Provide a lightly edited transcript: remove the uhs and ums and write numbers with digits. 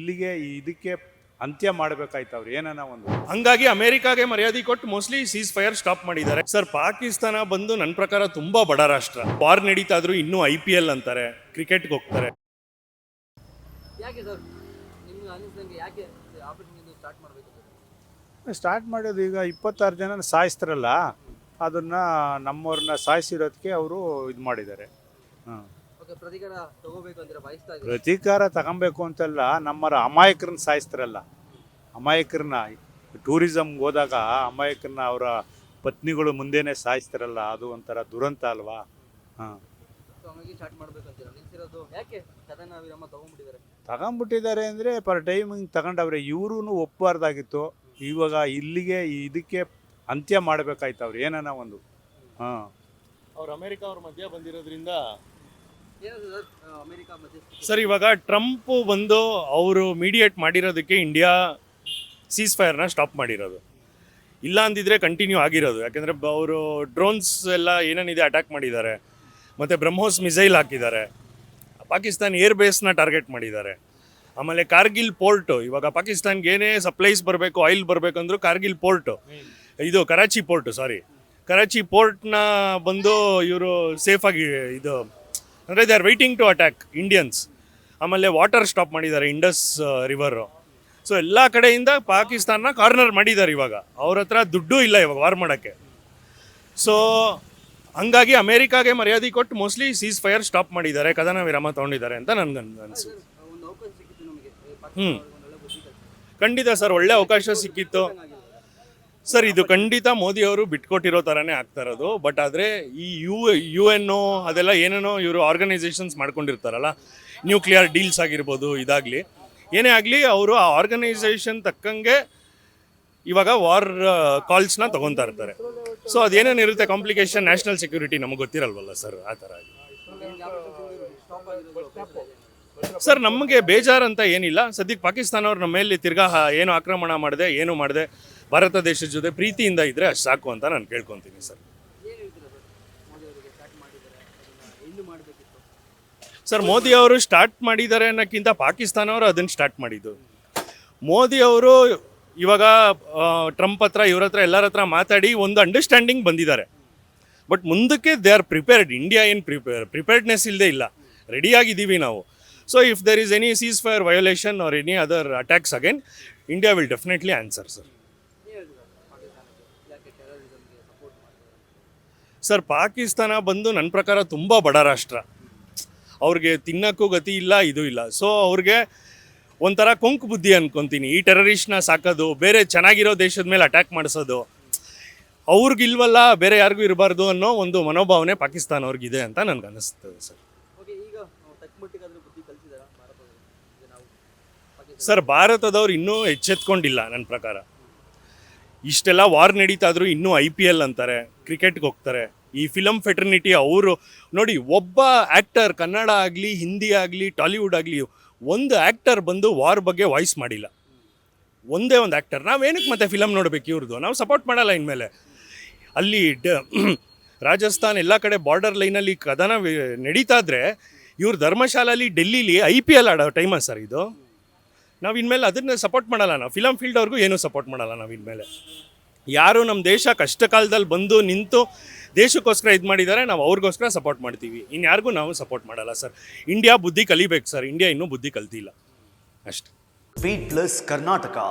ಇಲ್ಲಿಗೆ ಇದಕ್ಕೆ ಅಂತ್ಯ ಮಾಡಬೇಕಾಯ್ತು ಅವ್ರು ಏನನ್ನ ಒಂದು. ಹಂಗಾಗಿ ಅಮೆರಿಕಾಗೆ ಮರ್ಯಾದೆ ಕೊಟ್ಟು ಮೋಸ್ಟ್ಲಿ ಸೀಸ್ ಫೈರ್ ಸ್ಟಾಪ್ ಮಾಡಿದ್ದಾರೆ ಸರ್. ಪಾಕಿಸ್ತಾನ ಬಂದು ನನ್ನ ಪ್ರಕಾರ ತುಂಬಾ ಬಡ ರಾಷ್ಟ್ರ. ವಾರ್ ನಡೀತಾ ಇದ್ರು ಇನ್ನೂ IPL ಅಂತಾರೆ, ಕ್ರಿಕೆಟ್ಗೆ ಹೋಗ್ತಾರೆ. ಯಾಕೆ ಸರ್ ನಿಮ್ಗೆ ಅನಿಸ್ದಂಗೆ ಯಾಕೆ ಆಪರೇಷನ್ ಸ್ಟಾರ್ಟ್ ಮಾಡಬೇಕು? ಸ್ಟಾರ್ಟ್ ಮಾಡೋದು ಈಗ 26 ಜನ ಸಾಯಿಸ್ತಾರಲ್ಲ, ಅದನ್ನು ನಮ್ಮವ್ರನ್ನ ಸಾಯಿಸಿರೋದಕ್ಕೆ ಅವರು ಇದು ಮಾಡಿದ್ದಾರೆ. ಹಾಂ, ಓಕೆ, ಪ್ರತಿಕಾರ ತಗೋಬೇಕು ಅಂದ್ರೆ ಬಯಸ್ತಾ ಇದ್ದಾರೆ. ಪ್ರತೀಕಾರ ತಗೊಬೇಕು ಅಂತಲ್ಲ, ನಮ್ಮರ ಅಮಾಯಕರನ್ನ ಸಾಯಿಸ್ತಾರಲ್ಲ, ಅಮಾಯಕರನ್ನ ಟೂರಿಸಮ್ಗೆ ಹೋದಾಗ ಅಮಾಯಕರನ್ನ ಅವರ ಪತ್ನಿಗಳು ಮುಂದೆನೇ ಸಾಯಿಸ್ತಾರಲ್ಲ, ಅದು ಒಂಥರ ದುರಂತ ಅಲ್ವಾ? ಹಾಂ, ಹಂಗಾಗಿ ಸ್ಟಾರ್ಟ್ ಮಾಡ್ಬೇಕು ಅಂತೀರಾ? ನಿಲ್ಸಿರೋದು ಯಾಕೆ ಕದನ ವಿರಾಮ ತಗೊಂಬಿಟ್ಟಿದ್ದಾರೆ ಅಂದರೆ ಪರ್ ಟೈಮಿಂಗ್ ತಗೊಂಡವ್ರೆ. ಇವ್ರೂ ಒಪ್ಪಬಾರ್ದಾಗಿತ್ತು. ಇವಾಗ ಇಲ್ಲಿಗೆ ಇದಕ್ಕೆ ಅಂತ್ಯ ಮಾಡಬೇಕಾಯ್ತು ಅವ್ರು ಏನನ್ನ ಒಂದು. ಹಾಂ, ಅವ್ರು ಅಮೆರಿಕ ಅವ್ರ ಮಧ್ಯ ಬಂದಿರೋದ್ರಿಂದ ಏನದು ಸರ್ ಅಮೆರಿಕ ಮಧ್ಯೆ ಸರ್ ಇವಾಗ ಟ್ರಂಪ್ ಬಂದು ಅವರು ಮೀಡಿಯೇಟ್ ಮಾಡಿರೋದಕ್ಕೆ ಇಂಡಿಯಾ ಸೀಸ್ ಫೈರ್ನ ಸ್ಟಾಪ್ ಮಾಡಿರೋದು. ಇಲ್ಲ ಅಂದಿದ್ರೆ ಕಂಟಿನ್ಯೂ ಆಗಿರೋದು. ಯಾಕೆಂದರೆ ಅವರು ಡ್ರೋನ್ಸ್ ಎಲ್ಲ ಏನೇನಿದೆ ಅಟ್ಯಾಕ್ ಮಾಡಿದ್ದಾರೆ, ಮತ್ತು ಬ್ರಹ್ಮೋಸ್ ಮಿಸೈಲ್ ಹಾಕಿದ್ದಾರೆ, ಪಾಕಿಸ್ತಾನ್ ಏರ್ ಬೇಸ್ನ ಟಾರ್ಗೆಟ್ ಮಾಡಿದ್ದಾರೆ. ಆಮೇಲೆ ಕಾರ್ಗಿಲ್ ಪೋರ್ಟು, ಇವಾಗ ಪಾಕಿಸ್ತಾನ್ಗೆ ಏನೇ ಸಪ್ಲೈಸ್ ಬರಬೇಕು, ಆಯಿಲ್ ಬರಬೇಕು ಅಂದರೂ ಕಾರ್ಗಿಲ್ ಪೋರ್ಟು, ಇದು ಕರಾಚಿ ಪೋರ್ಟು, ಕರಾಚಿ ಪೋರ್ಟ್ನ ಬಂದು ಇವರು ಸೇಫಾಗಿ ಇದು ಅಂದರೆ they are waiting to attack Indians. ಆಮೇಲೆ ವಾಟರ್ ಸ್ಟಾಪ್ ಮಾಡಿದ್ದಾರೆ, ಇಂಡಸ್ ರಿವರು. ಸೊ ಎಲ್ಲ ಕಡೆಯಿಂದ ಪಾಕಿಸ್ತಾನ ಕಾರ್ನರ್ ಮಾಡಿದ್ದಾರೆ. ಇವಾಗ ಅವ್ರ ಹತ್ರ ದುಡ್ಡು ಇಲ್ಲ ಇವಾಗ ವಾರ್ ಮಾಡೋಕ್ಕೆ. ಸೊ ಹಂಗಾಗಿ ಅಮೆರಿಕಾಗೆ ಮರ್ಯಾದೆ ಕೊಟ್ಟು ಮೋಸ್ಟ್ಲಿ ಸೀಸ್ ಫೈರ್ ಸ್ಟಾಪ್ ಮಾಡಿದ್ದಾರೆ, ಕದನ ವಿರಾಮ ತೊಗೊಂಡಿದ್ದಾರೆ ಅಂತ ನನಗೆ ಅನಿಸುತ್ತೆ. ಒಂದು ಅವಕಾಶ ಸಿಕ್ಕಿತ್ತು ನಮಗೆ. ಖಂಡಿತ ಸರ್, ಒಳ್ಳೆ ಅವಕಾಶ ಸಿಕ್ಕಿತ್ತು ಸರ್. ಇದು ಖಂಡಿತ ಮೋದಿ ಅವರು ಬಿಟ್ಕೊಟ್ಟಿರೋ ಥರನೇ ಆಗ್ತಾ ಇರೋದು. ಬಟ್ ಆದರೆ ಈ UN ಅದೆಲ್ಲ ಏನೇನೋ ಇವರು ಆರ್ಗನೈಸೇಷನ್ಸ್ ಮಾಡ್ಕೊಂಡಿರ್ತಾರಲ್ಲ, ನ್ಯೂಕ್ಲಿಯರ್ ಡೀಲ್ಸ್ ಆಗಿರ್ಬೋದು, ಇದಾಗಲಿ ಏನೇ ಆಗಲಿ, ಅವರು ಆ ಆರ್ಗನೈಸೇಷನ್ ತಕ್ಕಂಗೆ ಇವಾಗ ವಾರ್ ಕಾಲ್ಸ್ನ ತೊಗೊತಾ ಇರ್ತಾರೆ. ಸೊ ಅದೇನೇನಿರುತ್ತೆ ಕಾಂಪ್ಲಿಕೇಶನ್, ನ್ಯಾಷನಲ್ ಸೆಕ್ಯೂರಿಟಿ ನಮಗೆ ಗೊತ್ತಿರಲ್ವಲ್ಲ ಸರ್. ಆ ಥರ ಸರ್ ನಮಗೆ ಬೇಜಾರಂತ ಏನಿಲ್ಲ. ಸದ್ಯಕ್ಕೆ ಪಾಕಿಸ್ತಾನವ್ರು ನಮ್ಮ ಮೇಲೆ ತಿರ್ಗಾ ಏನು ಆಕ್ರಮಣ ಮಾಡಿದೆ, ಏನು ಮಾಡಿದೆ, ಭಾರತ ದೇಶದ ಜೊತೆ ಪ್ರೀತಿಯಿಂದ ಇದ್ದರೆ ಅಷ್ಟು ಸಾಕು ಅಂತ ನಾನು ಕೇಳ್ಕೊತೀನಿ ಸರ್. ಸರ್ ಮೋದಿ ಅವರು ಸ್ಟಾರ್ಟ್ ಮಾಡಿದ್ದಾರೆ ಅನ್ನೋಕ್ಕಿಂತ ಪಾಕಿಸ್ತಾನವರು ಅದನ್ನು ಸ್ಟಾರ್ಟ್ ಮಾಡಿದ್ದು. ಮೋದಿ ಅವರು ಇವಾಗ ಟ್ರಂಪ್ ಹತ್ರ, ಇವ್ರ ಹತ್ರ, ಎಲ್ಲರ ಹತ್ರ ಮಾತಾಡಿ ಒಂದು ಅಂಡರ್ಸ್ಟ್ಯಾಂಡಿಂಗ್ ಬಂದಿದ್ದಾರೆ. ಬಟ್ ಮುಂದಕ್ಕೆ ದೇ ಆರ್ ಪ್ರಿಪೇರ್ಡ್. ಇಂಡಿಯಾ ಏನು ಪ್ರಿಪೇರ್ಡ್ನೆಸ್ ಇಲ್ಲದೆ ಇಲ್ಲ, ರೆಡಿಯಾಗಿದ್ದೀವಿ ನಾವು. So if there is any ceasefire violation or any other attacks again, India will definitely answer sir. Sir Pakistan ಬಂದು ನನ್ನ ಪ್ರಕಾರ ತುಂಬ ಬಡ ರಾಷ್ಟ್ರ. ಅವ್ರಿಗೆ ತಿನ್ನೋಕ್ಕೂ ಗತಿ ಇಲ್ಲ, ಇದು ಇಲ್ಲ. ಸೊ ಅವ್ರಿಗೆ ಒಂಥರ ಕೊಂಕು ಬುದ್ಧಿ ಅನ್ಕೊತೀನಿ. ಈ ಟೆರರಿಸ್ಟ್ನ ಸಾಕೋದು, ಬೇರೆ ಚೆನ್ನಾಗಿರೋ ದೇಶದ ಮೇಲೆ ಅಟ್ಯಾಕ್ ಮಾಡಿಸೋದು, ಅವ್ರಿಗಿಲ್ವಲ್ಲ ಬೇರೆ ಯಾರಿಗೂ ಇರಬಾರ್ದು ಅನ್ನೋ ಒಂದು ಮನೋಭಾವನೆ ಪಾಕಿಸ್ತಾನ ಅವ್ರಿಗಿದೆ ಅಂತ ನನಗೆ ಅನ್ನಿಸ್ತದೆ ಸರ್. ಸರ್ ಭಾರತದವ್ರು ಇನ್ನೂ ಎಚ್ಚೆತ್ಕೊಂಡಿಲ್ಲ ನನ್ನ ಪ್ರಕಾರ. ಇಷ್ಟೆಲ್ಲ ವಾರ್ ನಡೀತಾ ಇದ್ರು ಇನ್ನೂ IPL ಅಂತಾರೆ, ಕ್ರಿಕೆಟ್ಗೆ ಹೋಗ್ತಾರೆ. ಈ ಫಿಲಮ್ ಫೆಟರ್ನಿಟಿ ಅವರು ನೋಡಿ, ಒಬ್ಬ ಆ್ಯಕ್ಟರ್ ಕನ್ನಡ ಆಗಲಿ, ಹಿಂದಿ ಆಗಲಿ, ಟಾಲಿವುಡ್ ಆಗಲಿ, ಒಂದು ಆ್ಯಕ್ಟರ್ ಬಂದು ವಾರ್ ಬಗ್ಗೆ ವಾಯ್ಸ್ ಮಾಡಿಲ್ಲ. ಒಂದೇ ಒಂದು ಆ್ಯಕ್ಟರ್. ನಾವೇನಕ್ಕೆ ಮತ್ತೆ ಫಿಲಮ್ ನೋಡಬೇಕು ಇವ್ರದ್ದು? ನಾವು ಸಪೋರ್ಟ್ ಮಾಡಲ್ಲ ಇನ್ಮೇಲೆ. ಅಲ್ಲಿ ರಾಜಸ್ಥಾನ್ ಎಲ್ಲ ಕಡೆ ಬಾರ್ಡರ್ ಲೈನಲ್ಲಿ ಕದನ ನಡೀತಾ ಇದ್ರೆ, ಇವ್ರು ಧರ್ಮಶಾಲಲ್ಲಿ ಡೆಲ್ಲಿಲಿ IPL ಆಡೋ ಟೈಮ ಸರ್ ಇದು. ನಾವು ಇನ್ಮೇಲೆ ಅದನ್ನು ಸಪೋರ್ಟ್ ಮಾಡಲ್ಲ. ನಾವು ಫಿಲಮ್ ಫೀಲ್ಡ್ ಅವ್ರಿಗೂ ಏನೂ ಸಪೋರ್ಟ್ ಮಾಡಲ್ಲ ನಾವು ಇನ್ಮೇಲೆ. ಯಾರು ನಮ್ಮ ದೇಶ ಕಷ್ಟ ಕಾಲದಲ್ಲಿ ಬಂದು ನಿಂತು ದೇಶಕ್ಕೋಸ್ಕರ ಇದು ಮಾಡಿದ್ದಾರೆ, ನಾವು ಅವ್ರಿಗೋಸ್ಕರ ಸಪೋರ್ಟ್ ಮಾಡ್ತೀವಿ. ಇನ್ಯಾರಿಗೂ ನಾವು ಸಪೋರ್ಟ್ ಮಾಡಲ್ಲ ಸರ್. ಇಂಡಿಯಾ ಬುದ್ಧಿ ಕಲಿಬೇಕು ಸರ್. ಇಂಡಿಯಾ ಇನ್ನೂ ಬುದ್ಧಿ ಕಲ್ತಿಲ್ಲ ಅಷ್ಟೆ. Feed Plus Karnataka.